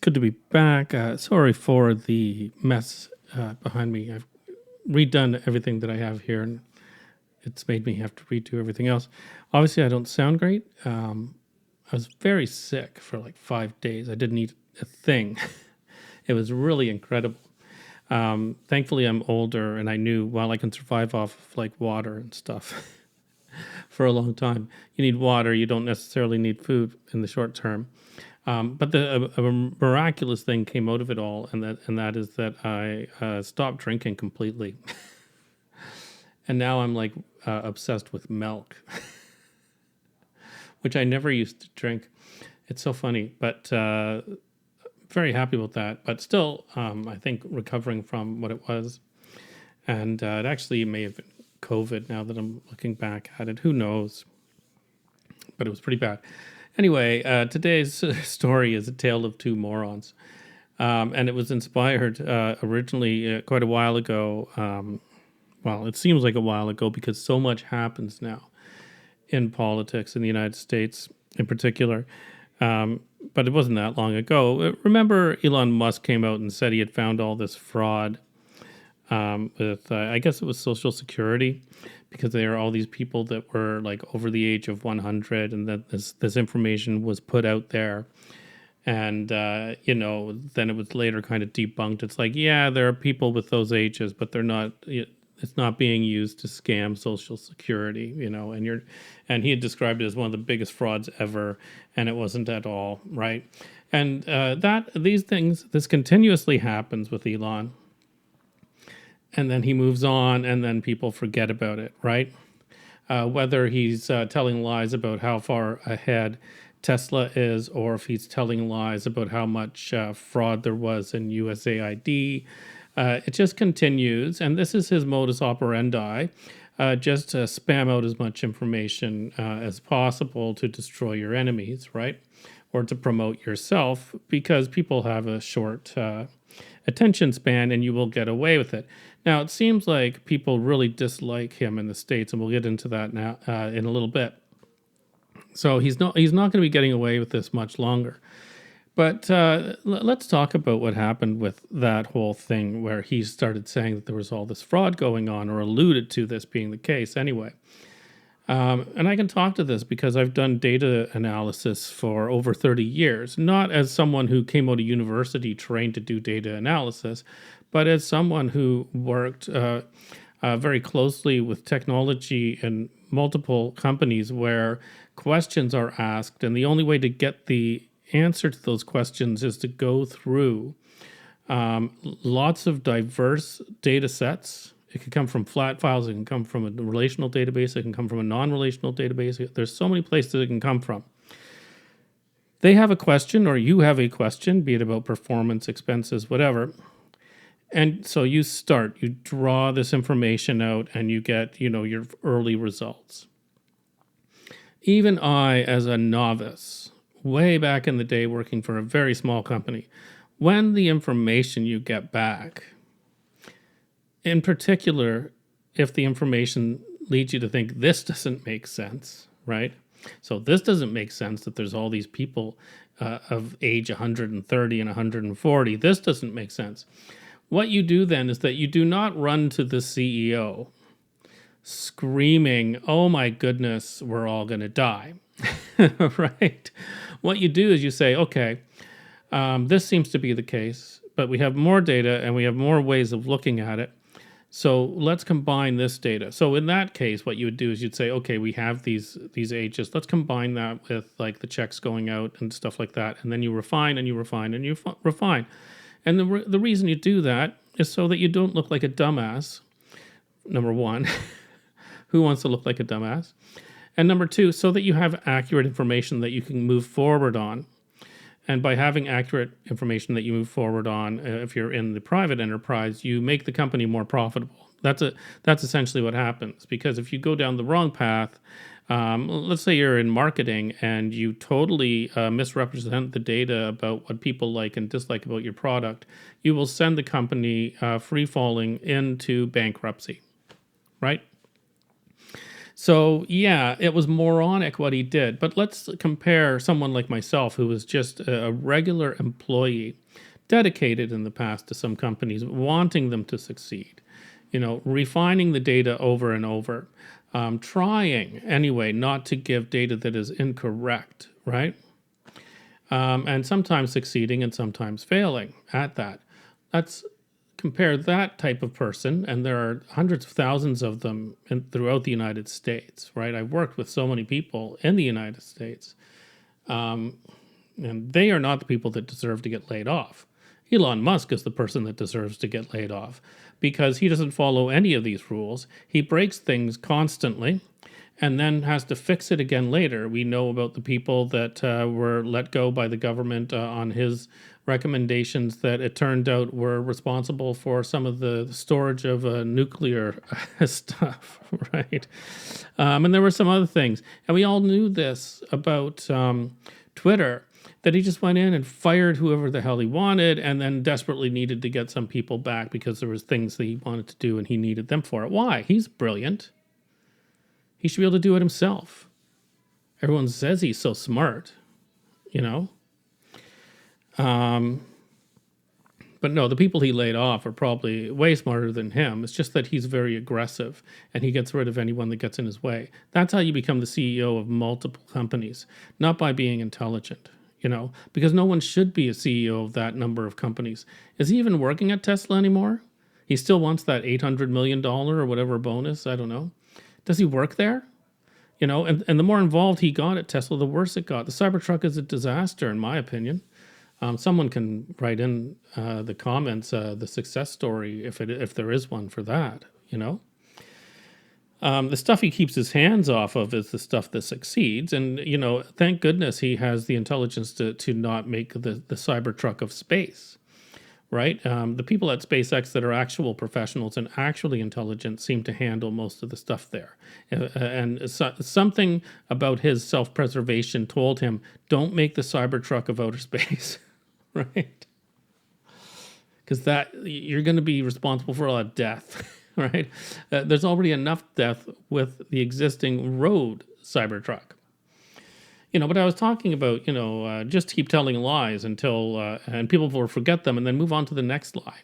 good to be back. Sorry for the mess behind me. I've redone everything that I have here, and it's made me have to redo everything else. Obviously, I don't sound great. I was very sick for like 5 days. I didn't eat a thing. It was really incredible. Thankfully, I'm older, and I knew while I can survive off of like water and stuff for a long time, you need water. You don't necessarily need food in the short term. But a miraculous thing came out of it all, and that is that I stopped drinking completely, and now I'm like obsessed with milk, which I never used to drink. It's so funny, but very happy about that. But still, I think recovering from what it was, and it actually may have been COVID. Now that I'm looking back at it, who knows? But it was pretty bad. Anyway, today's story is a tale of two morons. And it was inspired originally quite a while ago. Well, it seems like a while ago because so much happens now in politics in the United States in particular. But it wasn't that long ago. Remember, Elon Musk came out and said he had found all this fraud with, I guess it was Social Security, because there are all these people that were like over the age of 100, and that this information was put out there. And, then it was later kind of debunked. It's like, yeah, there are people with those ages, but they're not, it's not being used to scam Social Security, and he had described it as one of the biggest frauds ever, and it wasn't at all, right? And this continuously happens with Elon. And then he moves on, and then people forget about it, right? Whether he's telling lies about how far ahead Tesla is, or if he's telling lies about how much fraud there was in USAID, it just continues. And this is his modus operandi, just to spam out as much information as possible to destroy your enemies, right? Or to promote yourself, because people have a short attention span, and you will get away with it. Now, it seems like people really dislike him in the States, and we'll get into that now in a little bit. So he's not going to be getting away with this much longer. But let's talk about what happened with that whole thing where he started saying that there was all this fraud going on, or alluded to this being the case anyway. And I can talk to this because I've done data analysis for over 30 years, not as someone who came out of university trained to do data analysis, but as someone who worked very closely with technology in multiple companies where questions are asked, and the only way to get the answer to those questions is to go through lots of diverse data sets. It can come from flat files. It can come from a relational database. It can come from a non-relational database. There's so many places it can come from. They have a question, or you have a question, be it about performance, expenses, whatever. And so you draw this information out, and you get, your early results. Even I, as a novice, way back in the day working for a very small company, when the information you get back, in particular, if the information leads you to think this doesn't make sense, right? So this doesn't make sense that there's all these people of age 130 and 140. This doesn't make sense. What you do then is that you do not run to the CEO screaming, oh my goodness, we're all going to die, right? What you do is you say, okay, this seems to be the case, but we have more data and we have more ways of looking at it. So let's combine this data. So in that case, what you would do is you'd say, okay, we have these ages. Let's combine that with like the checks going out and stuff like that. And then you refine and you refine and you refine. And the reason you do that is so that you don't look like a dumbass, number one. Who wants to look like a dumbass? And number two, so that you have accurate information that you can move forward on. And by having accurate information that you move forward on, if you're in the private enterprise, you make the company more profitable. That's essentially what happens. Because if you go down the wrong path, let's say you're in marketing and you totally misrepresent the data about what people like and dislike about your product, you will send the company free falling into bankruptcy, right? So, yeah, it was moronic what he did. But let's compare someone like myself, who was just a regular employee, dedicated in the past to some companies, wanting them to succeed, refining the data over and over, trying anyway not to give data that is incorrect, right? And sometimes succeeding and sometimes failing at that. Let's compare that type of person, and there are hundreds of thousands of them throughout the United States, right? I've worked with so many people in the United States, and they are not the people that deserve to get laid off. Elon Musk is the person that deserves to get laid off because he doesn't follow any of these rules. He breaks things constantly and then has to fix it again later. We know about the people that were let go by the government on his recommendations that it turned out were responsible for some of the storage of nuclear stuff, right? And there were some other things. And we all knew this about Twitter, that he just went in and fired whoever the hell he wanted and then desperately needed to get some people back because there was things that he wanted to do and he needed them for it. Why? He's brilliant. He should be able to do it himself. Everyone says he's so smart, But no, the people he laid off are probably way smarter than him. It's just that he's very aggressive and he gets rid of anyone that gets in his way. That's how you become the CEO of multiple companies, not by being intelligent, because no one should be a CEO of that number of companies. Is he even working at Tesla anymore? He still wants that $800 million or whatever bonus. I don't know. Does he work there? And the more involved he got at Tesla, the worse it got. The Cybertruck is a disaster, in my opinion. Someone can write in the comments the success story if there is one for that. The stuff he keeps his hands off of is the stuff that succeeds, and thank goodness he has the intelligence to not make the Cybertruck of space. Right? The people at SpaceX that are actual professionals and actually intelligent seem to handle most of the stuff there. And something about his self-preservation told him, don't make the Cybertruck of outer space, right? Because you're going to be responsible for a lot of death, right? There's already enough death with the existing road Cybertruck. But I was talking about, just keep telling lies until, and people will forget them and then move on to the next lie.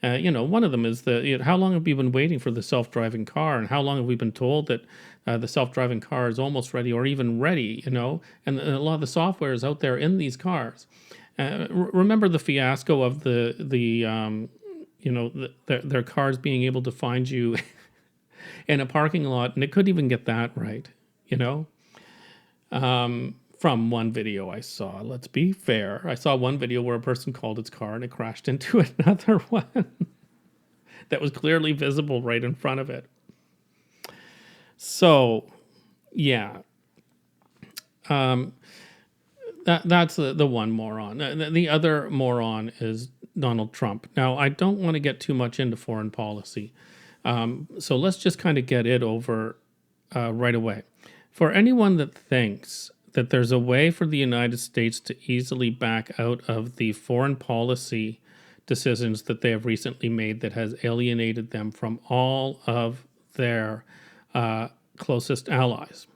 One of them is how long have we been waiting for the self-driving car, and how long have we been told that the self-driving car is almost ready or even ready, and a lot of the software is out there in these cars. Remember the fiasco of their cars being able to find you in a parking lot, and it couldn't even get that right, from one video I saw. Let's be fair. I saw one video where a person called its car and it crashed into another one that was clearly visible right in front of it. So, yeah. That's the one moron. The other moron is Donald Trump. Now, I don't want to get too much into foreign policy. So let's just kind of get it over right away. For anyone that thinks that there's a way for the United States to easily back out of the foreign policy decisions that they have recently made that has alienated them from all of their closest allies,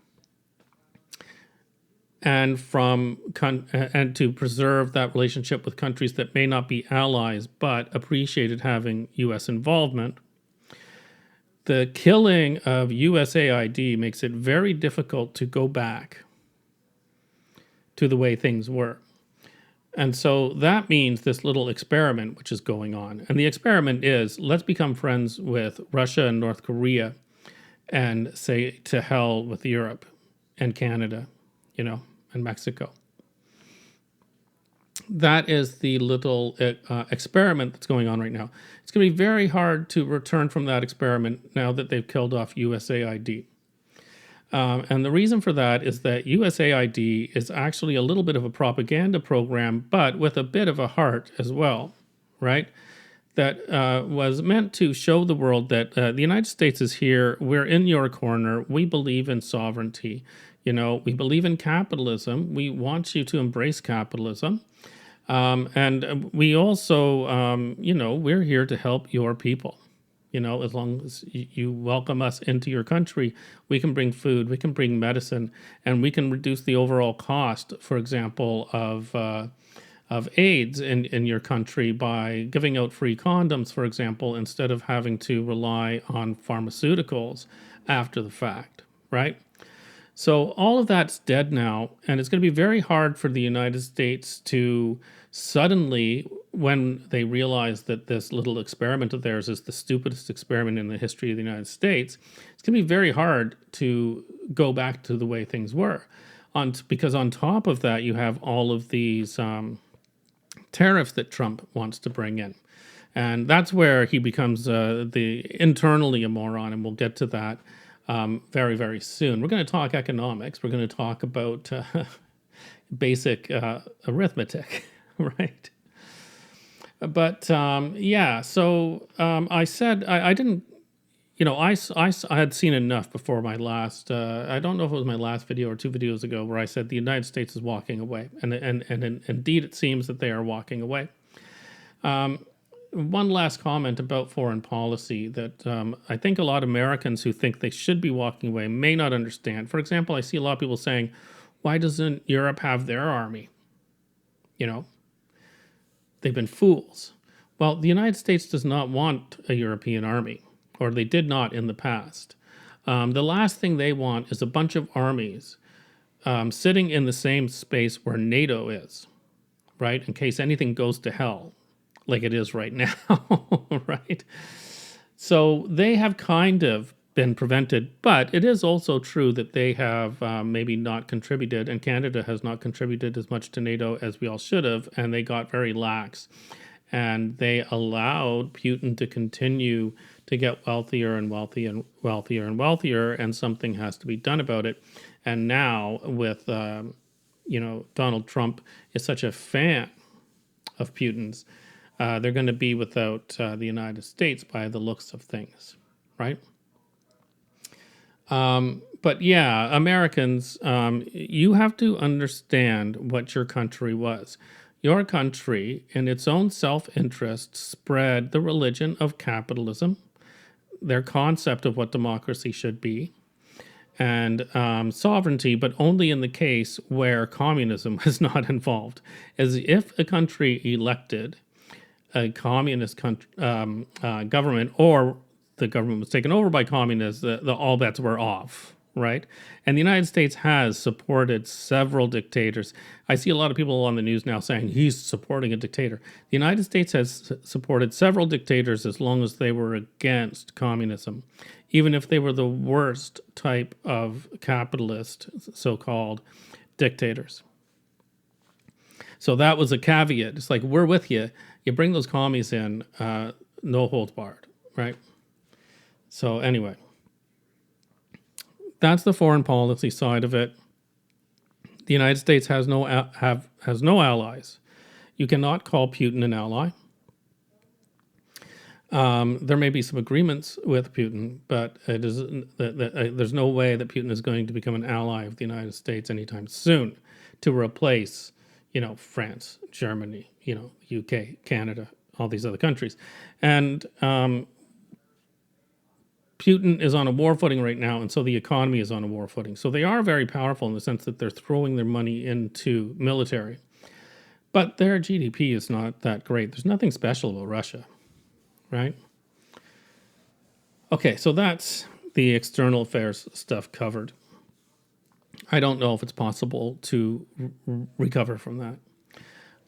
and and to preserve that relationship with countries that may not be allies but appreciated having U.S. involvement, the killing of USAID makes it very difficult to go back to the way things were. And so that means this little experiment which is going on. And the experiment is, let's become friends with Russia and North Korea and say to hell with Europe and Canada, and Mexico. That is the little experiment that's going on right now. It's going to be very hard to return from that experiment now that they've killed off USAID. And the reason for that is that USAID is actually a little bit of a propaganda program, but with a bit of a heart as well, right? That was meant to show the world that the United States is here. We're in your corner. We believe in sovereignty. We believe in capitalism. We want you to embrace capitalism. And we also, we're here to help your people. As long as you welcome us into your country, we can bring food, we can bring medicine, and we can reduce the overall cost, for example, of AIDS in your country by giving out free condoms, for example, instead of having to rely on pharmaceuticals after the fact, right? So all of that's dead now, and it's going to be very hard for the United States to suddenly, when they realize that this little experiment of theirs is the stupidest experiment in the history of the United States, it's going to be very hard to go back to the way things were. Because on top of that, you have all of these tariffs that Trump wants to bring in. And that's where he becomes internally a moron, and we'll get to that very, very soon. We're going to talk economics. We're going to talk about basic arithmetic, right? But so I said I didn't, I had seen enough before my last, I don't know if it was my last video or 2 videos ago, where I said the United States is walking away. And indeed, it seems that they are walking away. One last comment about foreign policy that I think a lot of Americans who think they should be walking away may not understand. For example, I see a lot of people saying, why doesn't Europe have their army? They've been fools. Well, the United States does not want a European army, or they did not in the past. The last thing they want is a bunch of armies sitting in the same space where NATO is, right? In case anything goes to hell, like it is right now, right? So they have kind of been prevented, but it is also true that they have maybe not contributed, and Canada has not contributed as much to NATO as we all should have, and they got very lax. And they allowed Putin to continue to get wealthier and wealthier and wealthier and wealthier, and something has to be done about it. And now with, Donald Trump is such a fan of Putin's, they're going to be without the United States by the looks of things, right? But yeah, Americans, you have to understand what your country was. Your country, in its own self-interest, spread the religion of capitalism, their concept of what democracy should be, and sovereignty, but only in the case where communism was not involved. As if a country elected a communist government, or the government was taken over by communists, all bets were off, right? And the United States has supported several dictators. I see a lot of people on the news now saying he's supporting a dictator. The United States has supported several dictators as long as they were against communism, even if they were the worst type of capitalist, so-called dictators. So that was a caveat. It's like, we're with you. You bring those commies in, no holds barred, right? So anyway, that's the foreign policy side of it. The United States has no allies. You cannot call Putin an ally. There may be some agreements with Putin, but it is there's no way that Putin is going to become an ally of the United States anytime soon to replace, France, Germany, UK, Canada, all these other countries. And Putin is on a war footing right now, and so the economy is on a war footing. So they are very powerful in the sense that they're throwing their money into military. But their GDP is not that great. There's nothing special about Russia, right? Okay, so that's the external affairs stuff covered. I don't know if it's possible to recover from that.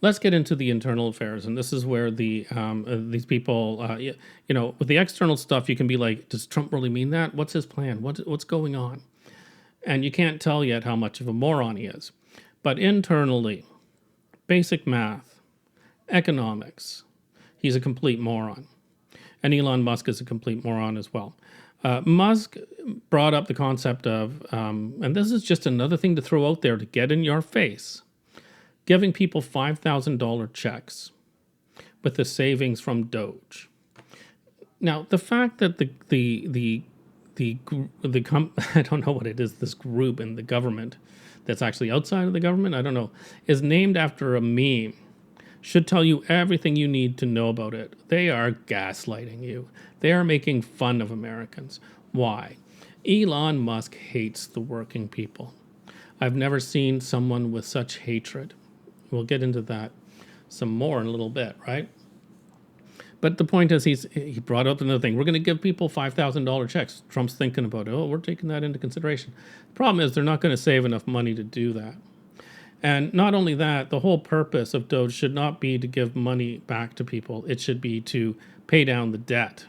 Let's get into the internal affairs, and this is where these people, with the external stuff, you can be like, does Trump really mean that? What's his plan? What's going on? And you can't tell yet how much of a moron he is. But internally, basic math, economics, he's a complete moron. And Elon Musk is a complete moron as well. Musk brought up the concept of, and this is just another thing to throw out there to get in your face, giving people $5,000 checks with the savings from DOGE. Now, the fact that I don't know what it is, this group in the government that's actually outside of the government, I don't know, is named after a meme should tell you everything you need to know about it. They are gaslighting you. They are making fun of Americans. Why? Elon Musk hates the working people. I've never seen someone with such hatred. We'll get into that some more in a little bit, right? But the point is, he brought up another thing. We're going to give people $5,000 checks. Trump's thinking about it. Oh, we're taking that into consideration. The problem is they're not going to save enough money to do that. And not only that, the whole purpose of DOGE should not be to give money back to people. It should be to pay down the debt,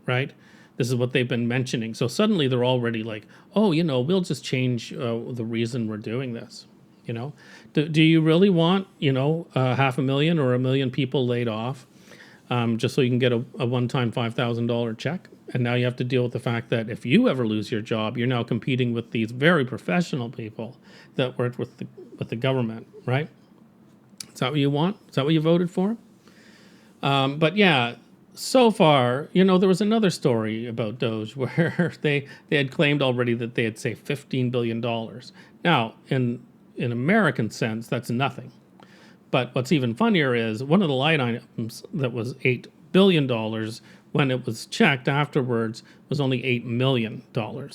right? This is what they've been mentioning. So suddenly they're already like, oh, we'll just change the reason we're doing this. Do you really want, 500,000 or 1 million people laid off just so you can get a one-time $5,000 check? And now you have to deal with the fact that if you ever lose your job, you're now competing with these very professional people that worked with the government, right? Is that what you want? Is that what you voted for? But yeah, so far, there was another story about DOGE where they had claimed already that they had saved $15 billion. Now, in American sense, that's nothing. But what's even funnier is one of the line items that was $8 billion when it was checked afterwards was only $8 million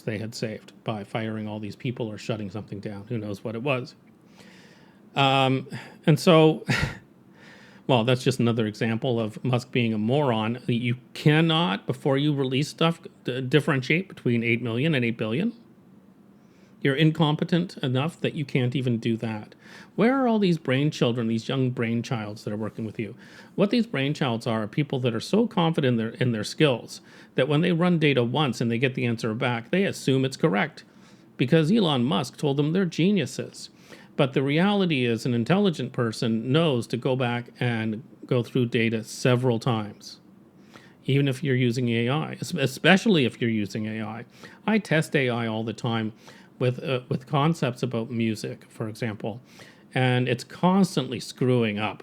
they had saved by firing all these people or shutting something down. Who knows what it was. And so, well, that's just another example of Musk being a moron. You cannot, before you release stuff, differentiate between 8 million and 8 billion. You're incompetent enough that you can't even do that. Where are all these brain children, these young brain childs that are working with you? What these brain childs are people that are so confident in their skills that when they run data once and they get the answer back, they assume it's correct because Elon Musk told them they're geniuses. But the reality is an intelligent person knows to go back and go through data several times, even if you're using AI, especially if you're using AI. I test AI all the time with concepts about music, for example, and it's constantly screwing up.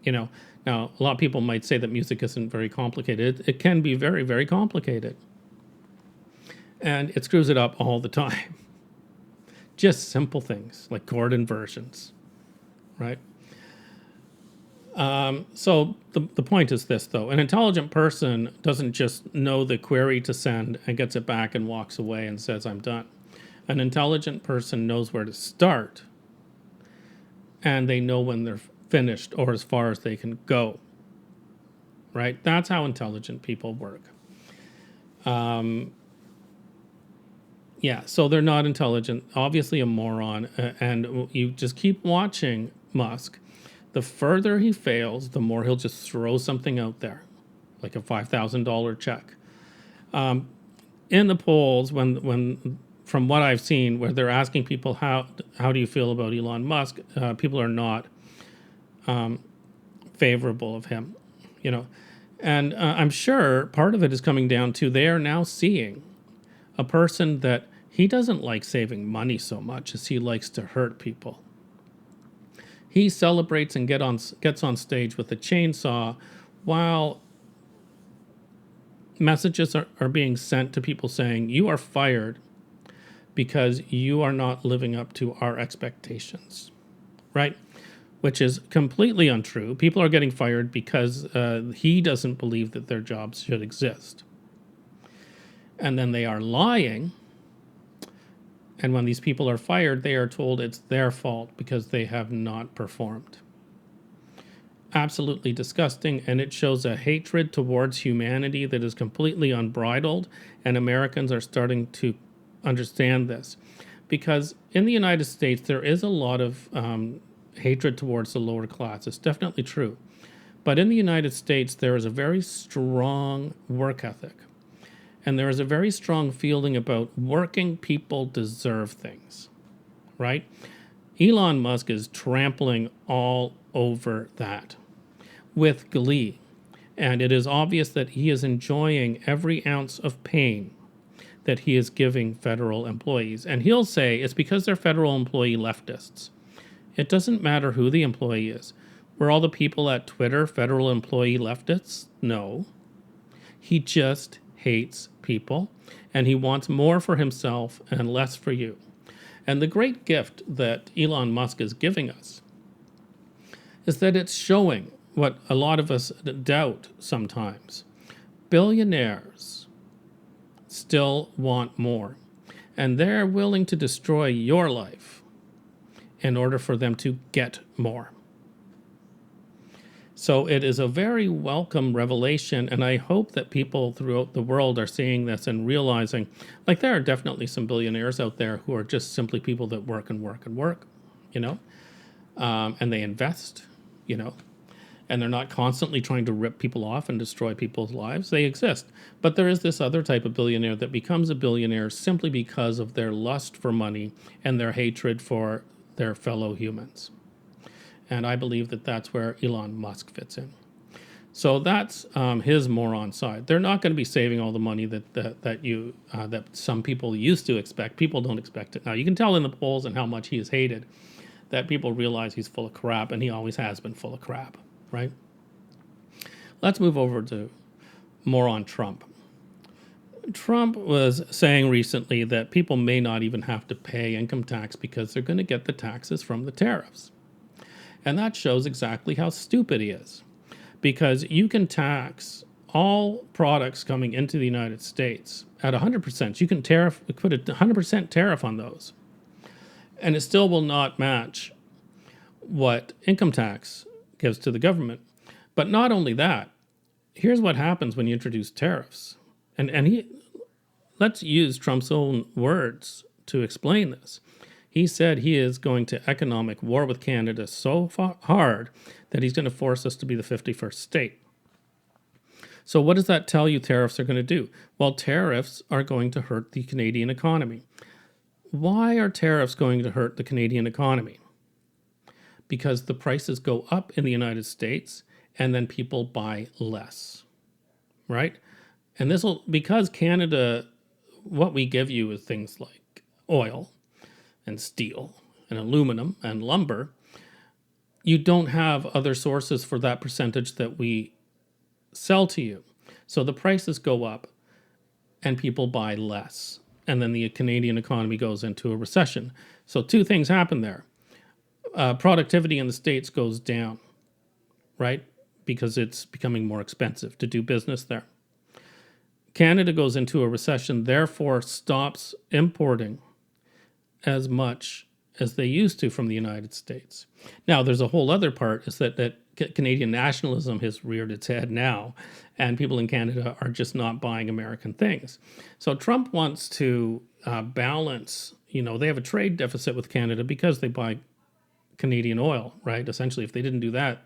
Now a lot of people might say that music isn't very complicated. It can be very, very complicated, and it screws it up all the time. Just simple things like chord inversions, right? So the point is this, though. An intelligent person doesn't just know the query to send and gets it back and walks away and says, I'm done. An intelligent person knows where to start, and they know when they're finished or as far as they can go, right? That's how intelligent people work. Yeah, so they're not intelligent, obviously a moron, and you just keep watching Musk. The further he fails, the more he'll just throw something out there, like a $5,000 check. In the polls, when from what I've seen, where they're asking people how do you feel about Elon Musk, people are not favorable of him, and I'm sure part of it is coming down to they are now seeing a person that he doesn't like saving money so much as he likes to hurt people. He celebrates and gets on stage with a chainsaw while messages are being sent to people saying, you are fired because you are not living up to our expectations, right? Which is completely untrue. People are getting fired because he doesn't believe that their jobs should exist. And then they are lying. And when these people are fired, they are told it's their fault because they have not performed. Absolutely disgusting, and it shows a hatred towards humanity that is completely unbridled, and Americans are starting to understand this. Because in the United States, there is a lot of hatred towards the lower class. It's definitely true. But in the United States, there is a very strong work ethic. And there is a very strong feeling about working people deserve things, right? Elon Musk is trampling all over that with glee. And it is obvious that he is enjoying every ounce of pain that he is giving federal employees. And he'll say it's because they're federal employee leftists. It doesn't matter who the employee is. Were all the people at Twitter federal employee leftists? No. He just hates people, and he wants more for himself and less for you. And the great gift that Elon Musk is giving us is that it's showing what a lot of us doubt sometimes. Billionaires still want more, and they're willing to destroy your life in order for them to get more. So it is a very welcome revelation, and I hope that people throughout the world are seeing this and realizing, like, there are definitely some billionaires out there who are just simply people that work and work and work, you know, and they invest, you know, and they're not constantly trying to rip people off and destroy people's lives. They exist. But there is this other type of billionaire that becomes a billionaire simply because of their lust for money and their hatred for their fellow humans. And I believe that that's where Elon Musk fits in. So that's his moron side. They're not going to be saving all the money that some people used to expect. People don't expect it now. You can tell in the polls and how much he is hated that people realize he's full of crap, and he always has been full of crap, right? Let's move over to moron Trump. Trump was saying recently that people may not even have to pay income tax because they're going to get the taxes from the tariffs. And that shows exactly how stupid he is. Because you can tax all products coming into the United States at 100%. You can put a 100% tariff on those. And it still will not match what income tax gives to the government. But not only that, here's what happens when you introduce tariffs. Let's use Trump's own words to explain this. He said he is going to economic war with Canada so hard that he's going to force us to be the 51st state. So what does that tell you tariffs are going to do? Well, tariffs are going to hurt the Canadian economy. Why are tariffs going to hurt the Canadian economy? Because the prices go up in the United States and then people buy less, right? And because Canada, what we give you is things like oil and steel and aluminum and lumber. You don't have other sources for that percentage that we sell to you. So the prices go up and people buy less. And then the Canadian economy goes into a recession. So two things happen there. Productivity in the States goes down, right? Because it's becoming more expensive to do business there. Canada goes into a recession, therefore stops importing as much as they used to from the United States. Now, there's a whole other part, is that Canadian nationalism has reared its head now, and people in Canada are just not buying American things. So Trump wants to balance, they have a trade deficit with Canada because they buy Canadian oil, right? Essentially, if they didn't do that,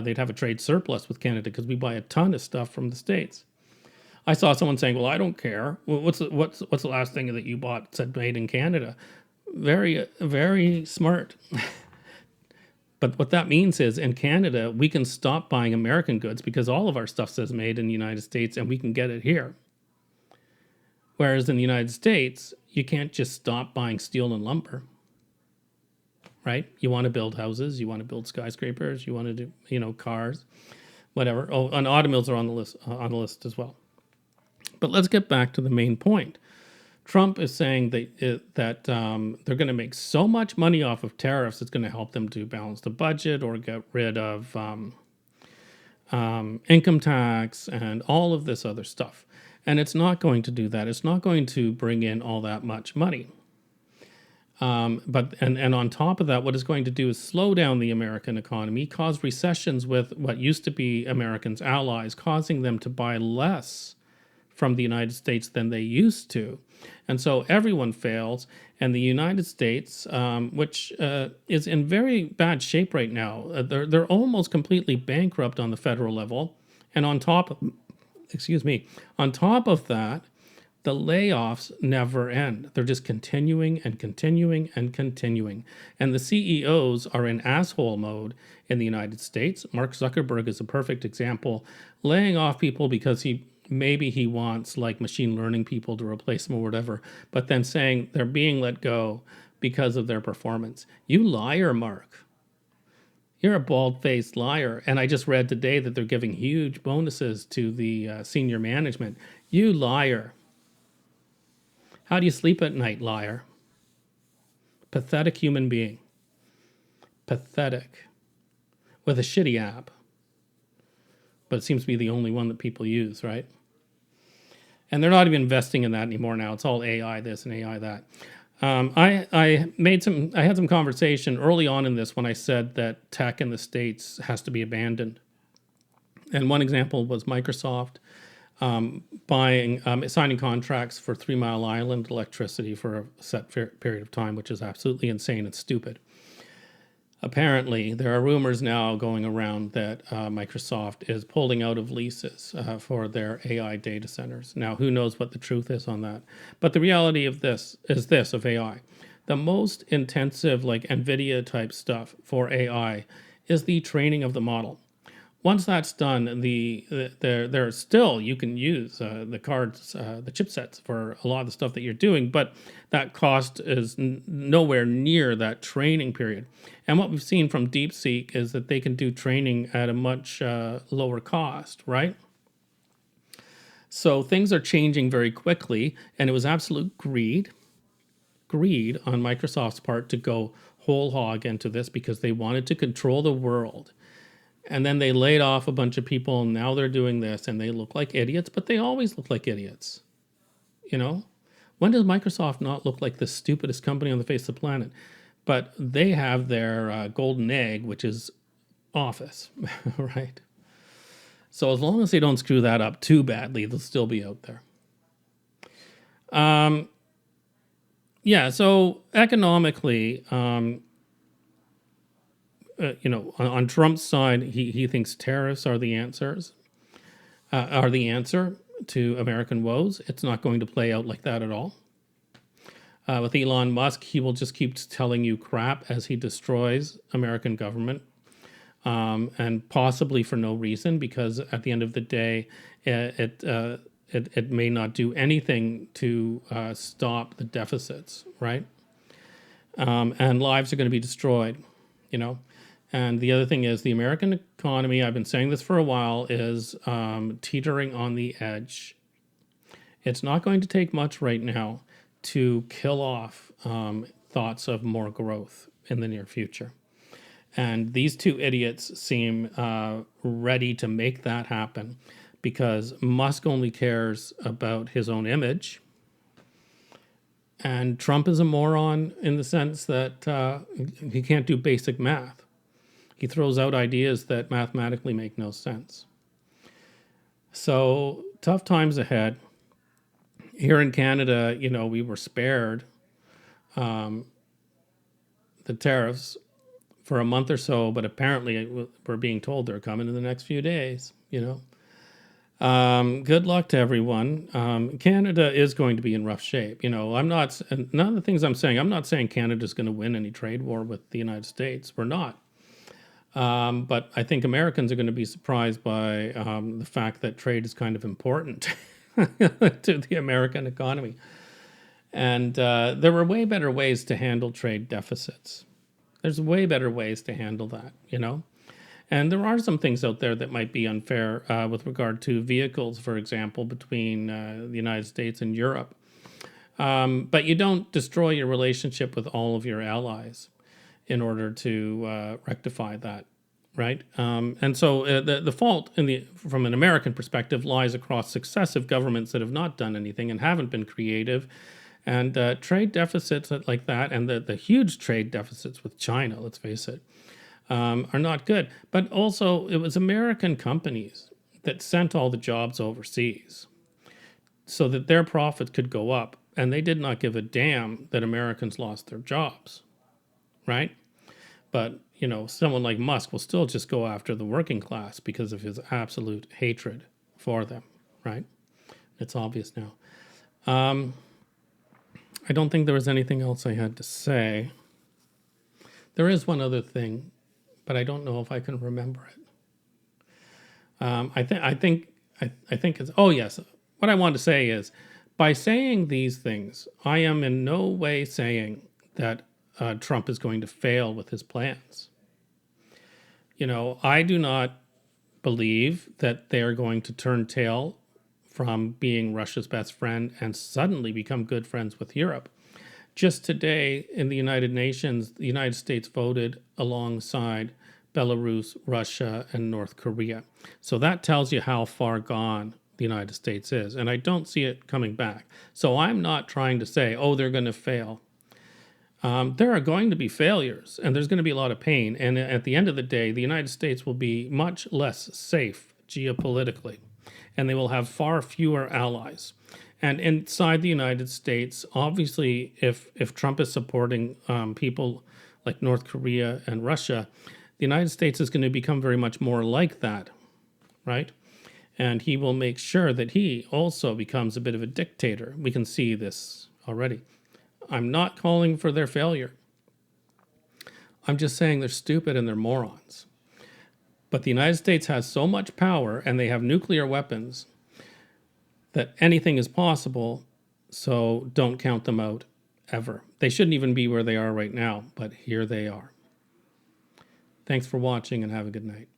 they'd have a trade surplus with Canada because we buy a ton of stuff from the States. I saw someone saying, well, I don't care. What's the last thing that you bought that said made in Canada? Very, very smart. But what that means is in Canada, we can stop buying American goods because all of our stuff says made in the United States and we can get it here. Whereas in the United States, you can't just stop buying steel and lumber, right? You want to build houses, you want to build skyscrapers, you want to do, cars, whatever. Oh, and automobiles are on the list as well. But let's get back to the main point. Trump is saying that they're going to make so much money off of tariffs, it's going to help them to balance the budget or get rid of income tax and all of this other stuff. And it's not going to do that. It's not going to bring in all that much money. But on top of that, what it's going to do is slow down the American economy, cause recessions with what used to be Americans' allies, causing them to buy less from the United States than they used to. And so everyone fails. And the United States, which is in very bad shape right now, they're almost completely bankrupt on the federal level. And on top of that, the layoffs never end. They're just continuing and continuing and continuing. And the CEOs are in asshole mode in the United States. Mark Zuckerberg is a perfect example, laying off people because maybe he wants like machine learning people to replace them or whatever, but then saying they're being let go because of their performance. You liar, Mark. You're a bald-faced liar. And I just read today that they're giving huge bonuses to the senior management. You liar. How do you sleep at night, liar? Pathetic human being. Pathetic. with a shitty app, but it seems to be the only one that people use, right? And they're not even investing in that anymore now. It's all AI this and AI that. I had some conversation early on in this when I said that tech in the States has to be abandoned. And one example was Microsoft signing contracts for 3 Mile Island electricity for a set period of time, which is absolutely insane and stupid. Apparently, there are rumors now going around that Microsoft is pulling out of leases for their AI data centers. Now, who knows what the truth is on that? But the reality of this is this of AI. The most intensive, like NVIDIA type stuff for AI is the training of the model. Once that's done, there still you can use the cards, the chipsets for a lot of the stuff that you're doing, but that cost is nowhere near that training period. And what we've seen from DeepSeek is that they can do training at a much lower cost, right? So things are changing very quickly, and it was absolute greed on Microsoft's part to go whole hog into this because they wanted to control the world. And then they laid off a bunch of people, and now they're doing this, and they look like idiots, but they always look like idiots. You know? When does Microsoft not look like the stupidest company on the face of the planet? But they have their golden egg, which is Office, right? So as long as they don't screw that up too badly, they'll still be out there. Yeah, so economically, on Trump's side, he thinks tariffs are the answer to American woes. It's not going to play out like that at all. With Elon Musk, he will just keep telling you crap as he destroys American government, and possibly for no reason, because at the end of the day, it may not do anything to stop the deficits, right? And lives are going to be destroyed, you know. And the other thing is the American economy, I've been saying this for a while, is teetering on the edge. It's not going to take much right now to kill off thoughts of more growth in the near future. And these two idiots seem ready to make that happen because Musk only cares about his own image. And Trump is a moron in the sense that he can't do basic math. He throws out ideas that mathematically make no sense. So tough times ahead. Here in Canada, we were spared the tariffs for a month or so, but apparently we're being told they're coming in the next few days, Good luck to everyone. Canada is going to be in rough shape. None of the things I'm not saying Canada's going to win any trade war with the United States. We're not. But I think Americans are going to be surprised by the fact that trade is kind of important to the American economy. And there were way better ways to handle trade deficits. There's way better ways to handle that, And there are some things out there that might be unfair with regard to vehicles, for example, between the United States and Europe. But you don't destroy your relationship with all of your allies in order to rectify that, right? And so the fault from an American perspective lies across successive governments that have not done anything and haven't been creative. And trade deficits like that, and the huge trade deficits with China, let's face it, are not good. But also, it was American companies that sent all the jobs overseas so that their profits could go up. And they did not give a damn that Americans lost their jobs. Right? But, someone like Musk will still just go after the working class because of his absolute hatred for them, right? It's obvious now. I don't think there was anything else I had to say. There is one other thing, but I don't know if I can remember it. I think it's, oh yes, what I want to say is, by saying these things, I am in no way saying that Trump is going to fail with his plans. I do not believe that they are going to turn tail from being Russia's best friend and suddenly become good friends with Europe. Just today in the United Nations, the United States voted alongside Belarus, Russia, and North Korea. So that tells you how far gone the United States is. And I don't see it coming back. So I'm not trying to say, oh, they're going to fail. There are going to be failures, and there's going to be a lot of pain. And at the end of the day, the United States will be much less safe geopolitically, and they will have far fewer allies. And inside the United States, obviously, if Trump is supporting people like North Korea and Russia, the United States is going to become very much more like that, right? And he will make sure that he also becomes a bit of a dictator. We can see this already. I'm not calling for their failure. I'm just saying they're stupid and they're morons. But the United States has so much power, and they have nuclear weapons, that anything is possible, so don't count them out ever. They shouldn't even be where they are right now, but here they are. Thanks for watching, and have a good night.